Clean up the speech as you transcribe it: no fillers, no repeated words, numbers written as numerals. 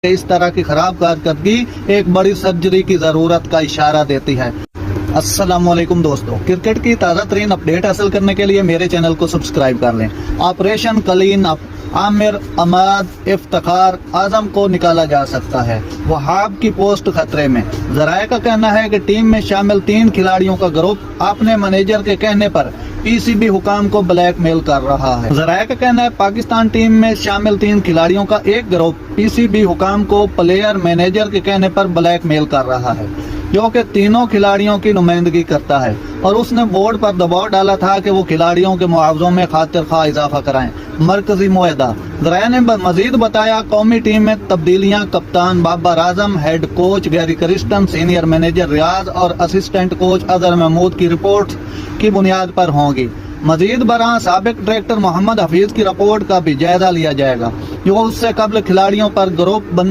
اس طرح کی خراب کارکردگی ایک بڑی سرجری کی ضرورت کا اشارہ دیتی ہے۔ السلام علیکم دوستو، کرکٹ کی تازہ ترین اپڈیٹ حاصل کرنے کے لیے میرے چینل کو سبسکرائب کر لیں۔ آپریشن کلین اپ، عامر، عماد، افتخار اعظم کو نکالا جا سکتا ہے، وہاب کی پوسٹ خطرے میں۔ ذرائع کا کہنا ہے کہ ٹیم میں شامل 3 کھلاڑیوں کا گروپ اپنے مینیجر کے کہنے پر پی سی بی حکام کو بلیک میل کر رہا ہے۔ ذرائع کا کہنا ہے پاکستان ٹیم میں شامل 3 کھلاڑیوں کا ایک گروپ پی سی بی حکام کو پلیئر مینیجر کے کہنے پر بلیک میل کر رہا ہے، جو کہ تینوں کھلاڑیوں کی نمائندگی کرتا ہے، اور اس نے بورڈ پر دباؤ ڈالا تھا کہ وہ کھلاڑیوں کے معاوضوں میں خاطر خواہ اضافہ کرائیں۔ مرکزی معاہدہ۔ ذرائع نے مزید بتایا قومی ٹیم میں تبدیلیاں کپتان بابر اعظم، ہیڈ کوچ گیری کرسٹن، سینئر مینیجر ریاض اور اسسٹنٹ کوچ اظہر محمود کی رپورٹ کی بنیاد پر ہوں گی۔ مزید برآں سابق ڈائریکٹر محمد حفیظ کی رپورٹ کا بھی جائزہ لیا جائے گا، جو اس سے قبل کھلاڑیوں پر گروپ بندی